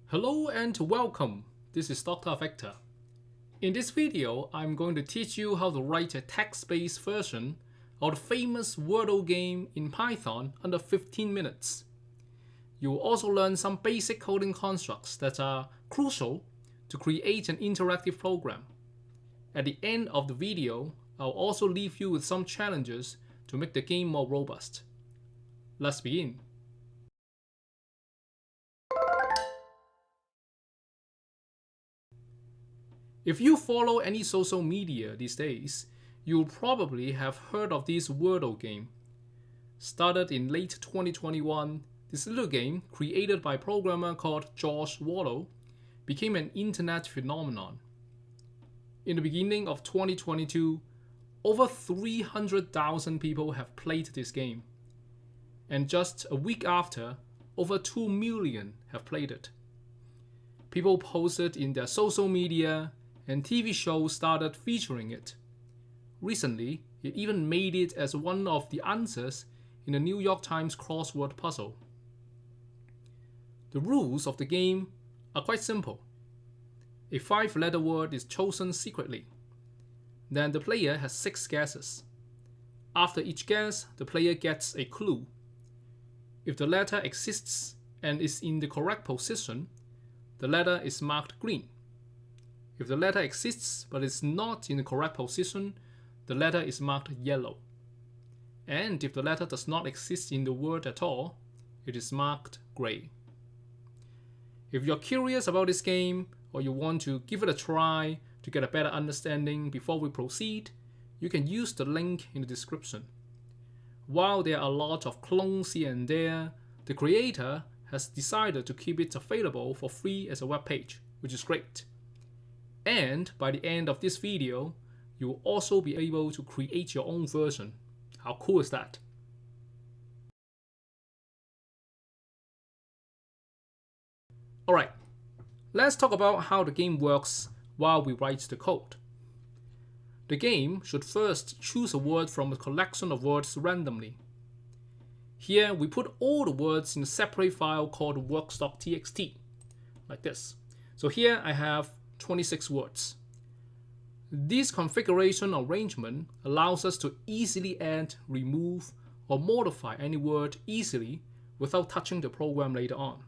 Hello and welcome. This is Dr. Vector. In this video, I'm going to teach you how to write a text-based version of the famous Wordle game in Python under 15 minutes. You will also learn some basic coding constructs that are crucial to create an interactive program. At the end of the video, I'll also leave you with some challenges to make the game more robust. Let's begin. If you follow any social media these days, you'll probably have heard of this Wordle game. Started in late 2021, this little game, created by a programmer called George Wordle, became an internet phenomenon. In the beginning of 2022, over 300,000 people have played this game. And just a week after, over 2 million have played it. People posted in their social media, and TV shows started featuring it. Recently, it even made it as one of the answers in the New York Times crossword puzzle. The rules of the game are quite simple. A 5-letter word is chosen secretly. Then the player has 6 guesses. After each guess, the player gets a clue. If the letter exists and is in the correct position, the letter is marked green. If the letter exists but is not in the correct position, the letter is marked yellow. And if the letter does not exist in the word at all, it is marked gray. If you're curious about this game, or you want to give it a try to get a better understanding before we proceed, you can use the link in the description. While there are a lot of clones here and there, the creator has decided to keep it available for free as a web page, which is great. And by the end of this video, you will also be able to create your own version. How cool is that? Alright, let's talk about how the game works while we write the code. The game should first choose a word from a collection of words randomly. Here we put all the words in a separate file called works.txt, like this. So here I have 26 words. This configuration arrangement allows us to easily add, remove, or modify any word easily without touching the program later on.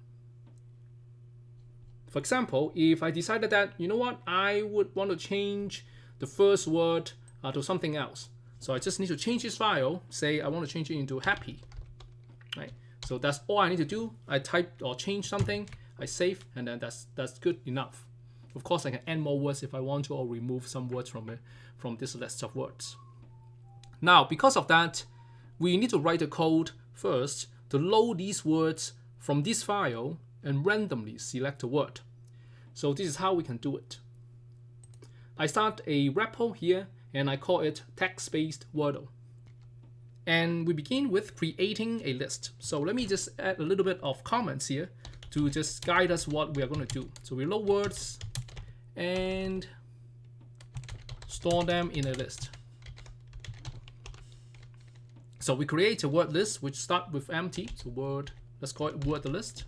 For example, if I decided that, you know what, I would want to change the first word to something else. So I just need to change this file, say I want to change it into happy. Right? So that's all I need to do. I type or change something, I save, and then that's good enough. Of course, I can add more words if I want to, or remove some words from this list of words. Now, because of that, we need to write the code first to load these words from this file and randomly select a word. So this is how we can do it. I start a repo here, and I call it text-based Wordle. And we begin with creating a list. So let me just add a little bit of comments here to just guide us what we are going to do. So we load words and store them in a list. So we create a word list which starts with empty. So word, let's call it word list.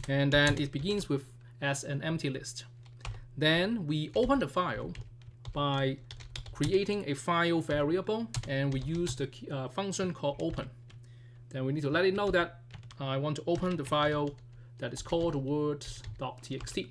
And then it begins with as an empty list. Then we open the file by creating a file variable, and we use the function called open. Then we need to let it know that I want to open the file that is called words.txt.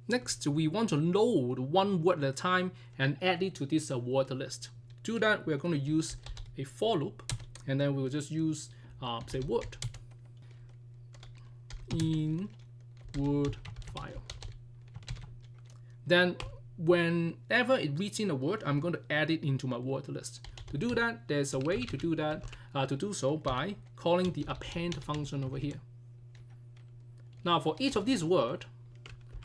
Next, we want to load one word at a time and add it to this word list. To do that, we are going to use a for loop, and then we will just use, say, word in word file. Then, whenever it reads in a word, I'm going to add it into my word list. To do that, there's a way to do that. To do so by calling the append function over here. Now, for each of these words,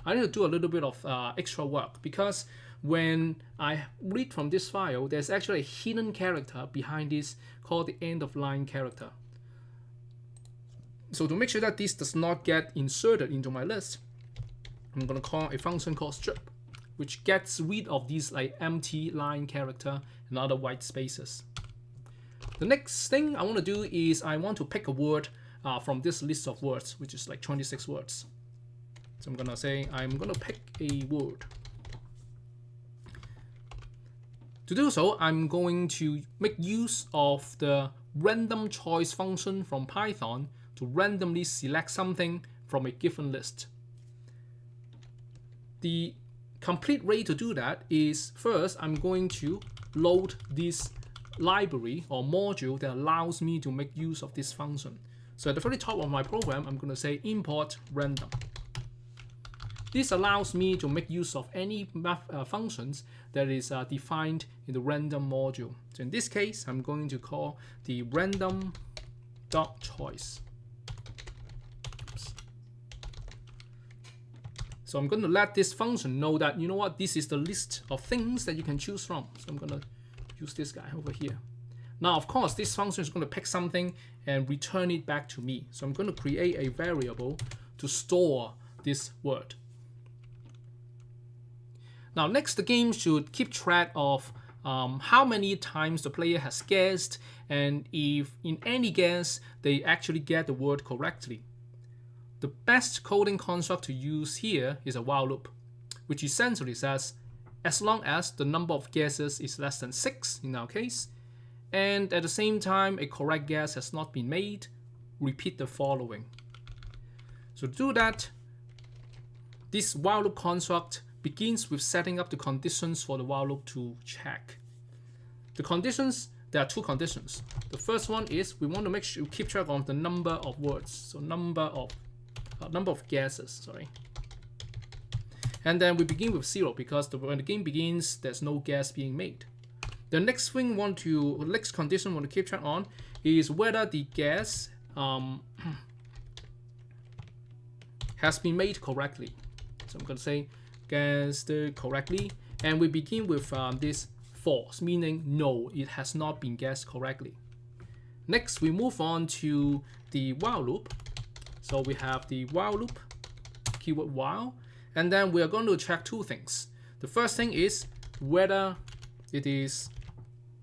I need to do a little bit of extra work, because when I read from this file, there's actually a hidden character behind this called the end of line character. So to make sure that this does not get inserted into my list, I'm going to call a function called strip, which gets rid of these like empty line character and other white spaces. The next thing I want to do is I want to pick a word from this list of words, which is like 26 words. So I'm gonna say I'm gonna pick a word. To do so, I'm going to make use of the random choice function from Python to randomly select something from a given list. The complete way to do that is, first I'm going to load this library or module that allows me to make use of this function. So at the very top of my program, I'm going to say import random. This allows me to make use of any functions that is defined in the random module. So in this case, I'm going to call the random.choice. So I'm going to let this function know that, you know what, this is the list of things that you can choose from. So I'm going to use this guy over here. Now, of course, this function is going to pick something and return it back to me. So I'm going to create a variable to store this word. Now, next, the game should keep track of how many times the player has guessed, and if in any guess they actually get the word correctly. The best coding construct to use here is a while loop, which essentially says as long as the number of guesses is less than 6 in our case, and at the same time a correct guess has not been made, repeat the following. So to do that, this while loop construct begins with setting up the conditions for the while loop to check. The conditions, there are two conditions. The first one is we want to make sure you keep track of the number of words, so number of guesses, sorry. And then we begin with 0 because when the game begins, there's no guess being made. The next thing next condition we want to keep track on is whether the guess has been made correctly. So I'm going to say guessed correctly, and we begin with this false, meaning no, it has not been guessed correctly. Next, we move on to the while loop. So we have the while loop, keyword while, and then we are going to check two things. The first thing is whether it is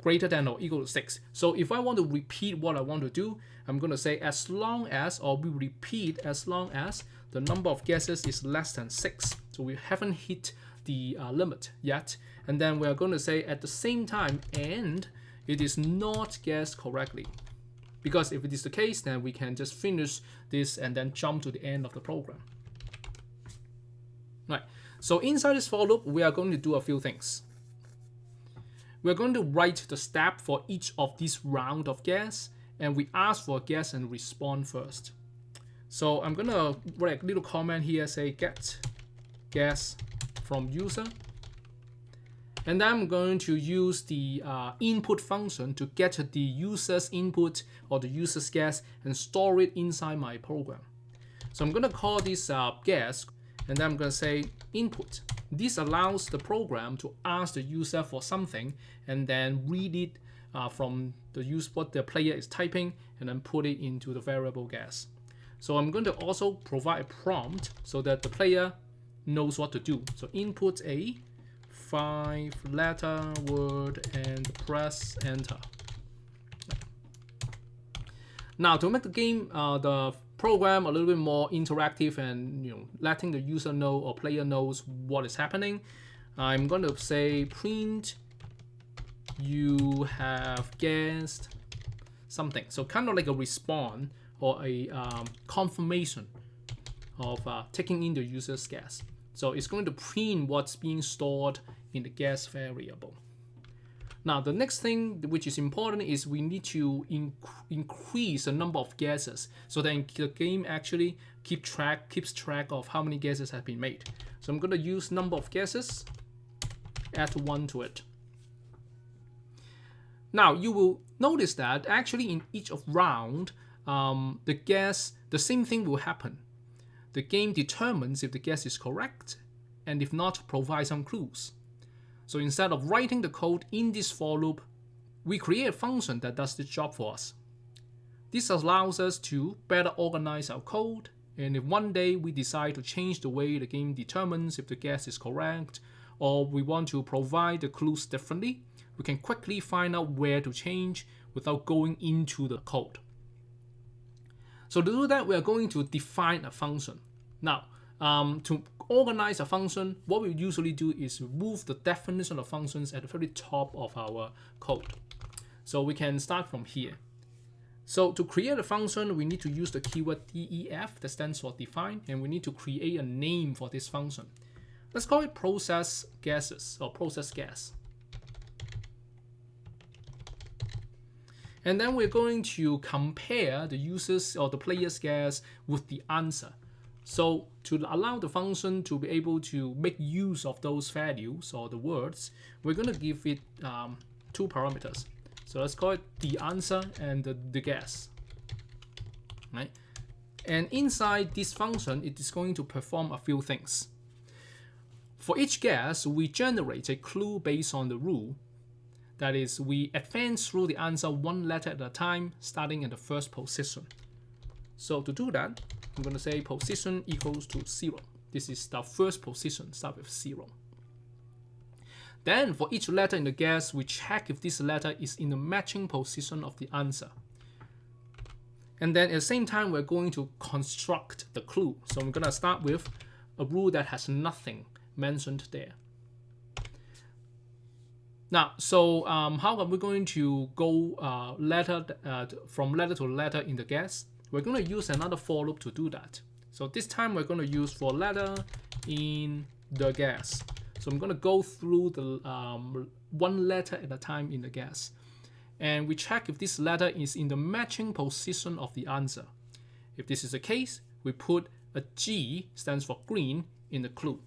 greater than or equal to 6. So if I want to repeat what I want to do, I'm going to say as long as, or we repeat as long as the number of guesses is less than 6. So we haven't hit the limit yet. And then we are going to say at the same time, and it is not guessed correctly. Because if it is the case, then we can just finish this and then jump to the end of the program. Right. So inside this for loop, we are going to do a few things. We're going to write the step for each of these round of guess, and we ask for a guess and respond first. So I'm going to write a little comment here, say get guess from user. And then I'm going to use the input function to get the user's input or the user's guess and store it inside my program. So I'm going to call this guess, and then I'm going to say input. This allows the program to ask the user for something and then read it from the what the player is typing and then put it into the variable guess. So I'm going to also provide a prompt so that the player knows what to do. So input a 5-letter word and press enter. Now to make the game, the program a little bit more interactive and letting the user know or player knows what is happening, I'm going to say print you have guessed something. So kind of like a response or a confirmation of taking in the user's guess. So it's going to print what's being stored in the guess variable. Now the next thing which is important is we need to increase the number of guesses so that the game actually keeps track of how many guesses have been made. So I'm going to use number of guesses, add 1 to it. Now you will notice that actually in each of round, the same thing will happen. The game determines if the guess is correct, and if not, provide some clues. So instead of writing the code in this for loop, we create a function that does the job for us. This allows us to better organize our code, and if one day we decide to change the way the game determines if the guess is correct, or we want to provide the clues differently, we can quickly find out where to change without going into the code. So to do that, we are going to define a function. Now, to organize a function, what we usually do is move the definition of functions at the very top of our code. So we can start from here. So to create a function, we need to use the keyword def, that stands for define, and we need to create a name for this function. Let's call it process guesses or process guess. And then we're going to compare the user's or the player's guess with the answer. So to allow the function to be able to make use of those values or the words, we're going to give it two parameters. So let's call it the answer and the guess. Right? And inside this function, it is going to perform a few things. For each guess, we generate a clue based on the rule. That is, we advance through the answer one letter at a time, starting at the first position. So to do that, I'm going to say position equals to 0. This is the first position, start with 0. Then for each letter in the guess, we check if this letter is in the matching position of the answer. And then at the same time, we're going to construct the clue. So I'm going to start with a rule that has nothing mentioned there. Now, so how are we going to go from letter to letter in the guess? We're going to use another for loop to do that. So this time we're going to use for letter in the guess. So I'm going to go through the one letter at a time in the guess. And we check if this letter is in the matching position of the answer. If this is the case, we put a G, stands for green, in the clue.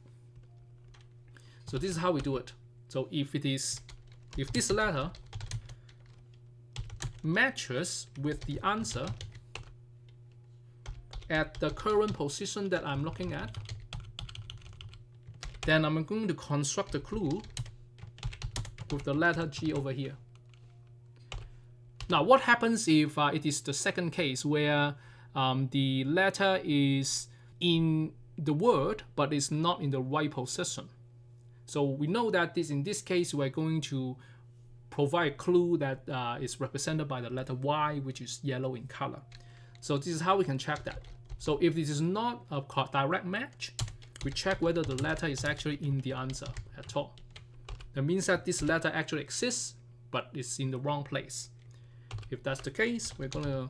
So this is how we do it. So if this letter matches with the answer at the current position that I'm looking at, then I'm going to construct the clue with the letter G over here. Now, what happens if it is the second case where the letter is in the word but is not in the right position? So we know that in this case, we're going to provide a clue that is represented by the letter Y, which is yellow in color. So this is how we can check that. So if this is not a direct match, we check whether the letter is actually in the answer at all. That means that this letter actually exists, but it's in the wrong place. If that's the case, we're going to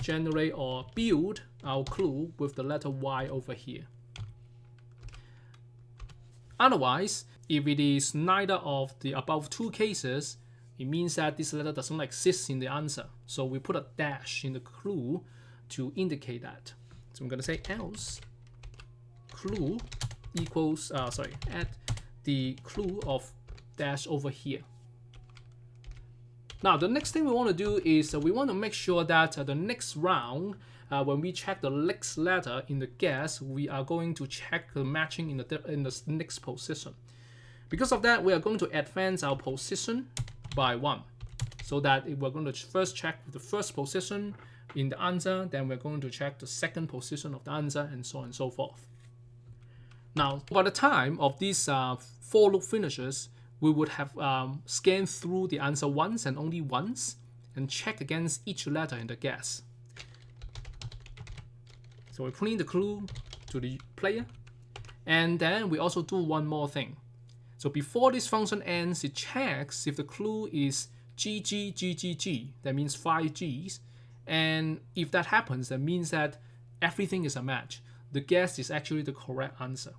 generate or build our clue with the letter Y over here. Otherwise, if it is neither of the above two cases, it means that this letter does not exist in the answer. So we put a dash in the clue to indicate that. So I'm going to say else clue equals, add the clue of dash over here. Now, the next thing we want to do is we want to make sure that the next round, when we check the next letter in the guess, we are going to check the matching in the next position. Because of that, we are going to advance our position by 1. So that we're going to first check the first position in the answer, then we're going to check the second position of the answer, and so on and so forth. Now, by the time of this for loop finishes, we would have scanned through the answer once and only once, and check against each letter in the guess. So we put in the clue to the player, and then we also do one more thing. So before this function ends, it checks if the clue is GG, that means 5 Gs, and if that happens, that means that everything is a match. The guess is actually the correct answer.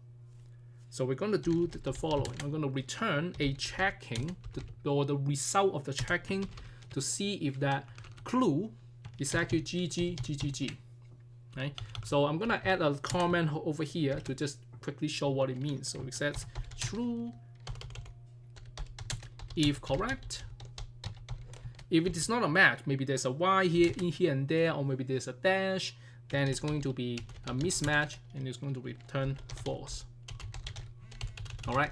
So we're going to do the following. I'm going to return a checking, or the result of the checking, to see if that clue is actually GG. Right? So I'm going to add a comment over here to just quickly show what it means. So it says true if correct. If it is not a match, maybe there's a Y here and there, or maybe there's a dash, then it's going to be a mismatch and it's going to return false. Alright,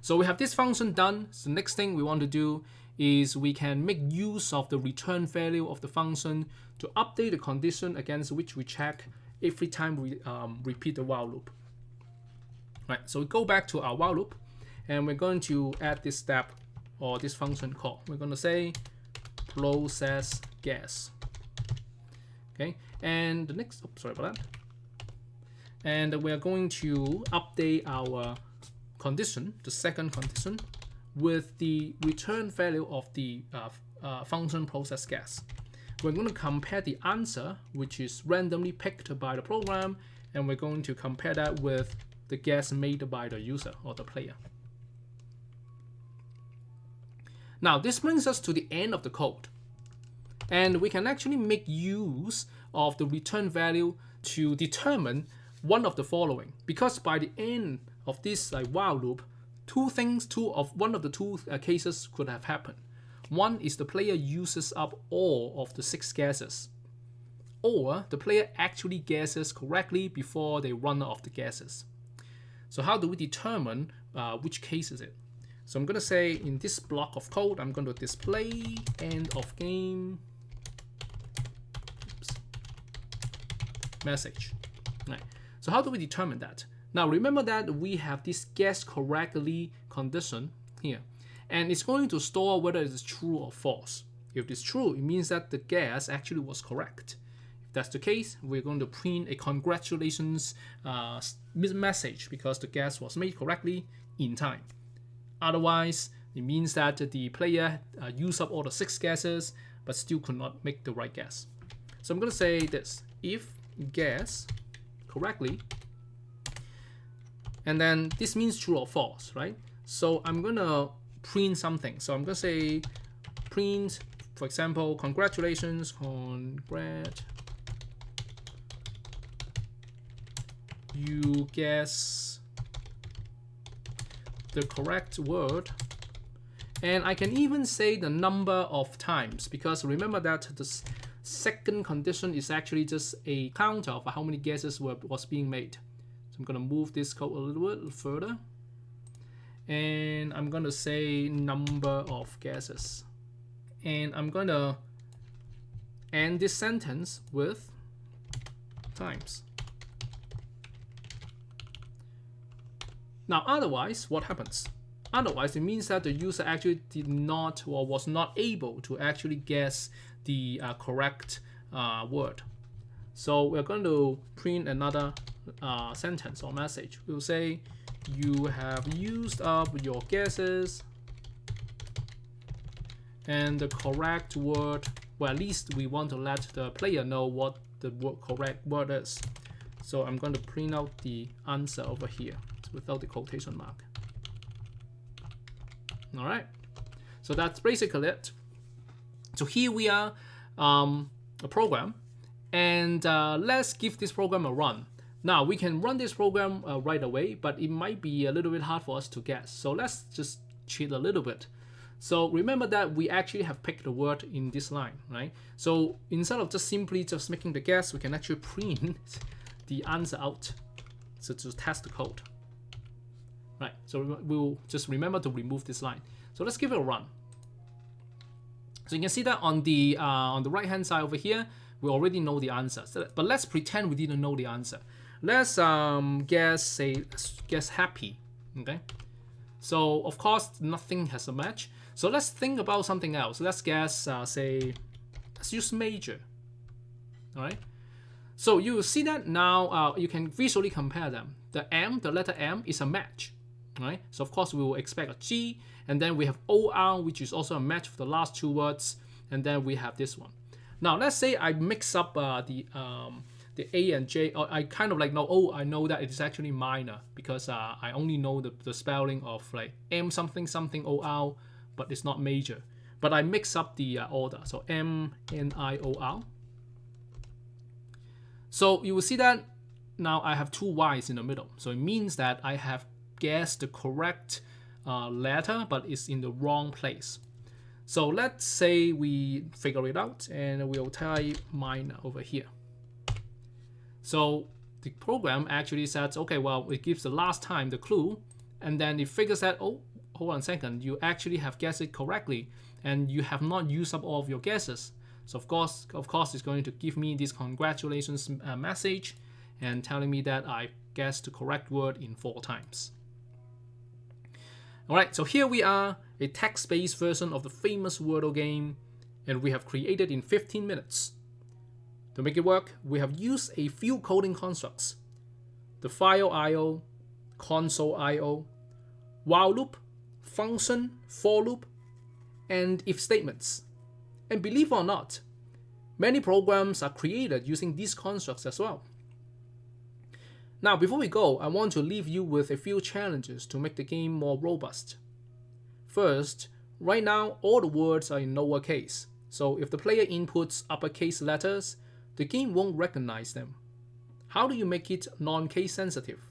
so we have this function done. So the next thing we want to do is we can make use of the return value of the function to update the condition against which we check every time we repeat the while loop. Right, so we go back to our while loop and we're going to add this step or this function call. We're going to say process guess. Okay, and the next, sorry about that. And we are going to update our condition, the second condition, with the return value of the function process guess. We're going to compare the answer, which is randomly picked by the program, and we're going to compare that with the guess made by the user or the player. Now, this brings us to the end of the code. And we can actually make use of the return value to determine one of the following. Because by the end of this while loop, one of the two cases could have happened. One is the player uses up all of the 6 guesses, or the player actually guesses correctly before they run out of the guesses. So how do we determine which case is it? So I'm going to say in this block of code, I'm going to display end of game message. Right. So how do we determine that? Now remember that we have this guess correctly condition here, and it's going to store whether it's true or false. If it's true, it means that the guess actually was correct. If that's the case, we're going to print a congratulations message because the guess was made correctly in time. Otherwise, it means that the player used up all the 6 guesses but still could not make the right guess. So I'm going to say this: if guess correctly, and then this means true or false, right? So I'm going to print something. So I'm going to say print, for example, congratulations, you guess the correct word. And I can even say the number of times, because remember that the second condition is actually just a counter of how many guesses was being made. So I'm going to move this code a little bit further, and I'm going to say number of guesses, and I'm going to end this sentence with times. Now otherwise, what happens? Otherwise, it means that the user actually did not or was not able to actually guess the correct word. So we're going to print another sentence or message. We'll say, you have used up your guesses, and the correct word, well, at least we want to let the player know what the correct word is. So I'm going to print out the answer over here without the quotation mark. All right, so that's basically it. So here we are, a program, and let's give this program a run. Now we can run this program right away, but it might be a little bit hard for us to guess. So let's just cheat a little bit. So remember that we actually have picked the word in this line, right? So instead of just making the guess, we can actually print the answer out, so to test the code. Right, so we'll just remember to remove this line. So let's give it a run. So you can see that on the right hand side over here, we already know the answer. But let's pretend we didn't know the answer. Let's guess happy. Okay. So of course nothing has a match. So let's think about something else. Let's guess let's use major. All right. So you will see that now you can visually compare them. The letter M is a match. Right? So of course we will expect a G, and then we have OR, which is also a match for the last 2 words, and then we have this one. Now let's say I mix up the A and J, or I kind of know, oh, I know that it is actually minor because I only know the spelling of like M something something OR, but it's not major. But I mix up the order, so M N I O R. So you will see that now I have 2 Y's in the middle, so it means that I have guessed the correct letter, but it's in the wrong place. So let's say we figure it out, and we'll type minor over here. So the program actually says, okay, well, it gives the last time the clue, and then it figures that, oh, hold on a second, you actually have guessed it correctly, and you have not used up all of your guesses. So of course, it's going to give me this congratulations message and telling me that I guessed the correct word in 4 times. Alright, so here we are, a text-based version of the famous Wordle game, and we have created in 15 minutes. To make it work, we have used a few coding constructs: the file IO, console IO, while loop, function, for loop, and if statements. And believe it or not, many programs are created using these constructs as well. Now, before we go, I want to leave you with a few challenges to make the game more robust. First, right now all the words are in lowercase, so if the player inputs uppercase letters, the game won't recognize them. How do you make it non-case sensitive?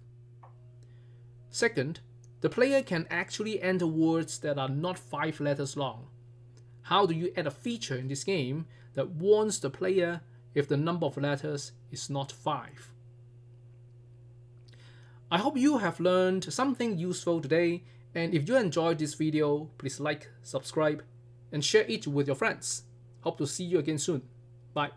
Second, the player can actually enter words that are not 5 letters long. How do you add a feature in this game that warns the player if the number of letters is not 5? I hope you have learned something useful today, and if you enjoyed this video, please like, subscribe, and share it with your friends. Hope to see you again soon. Bye.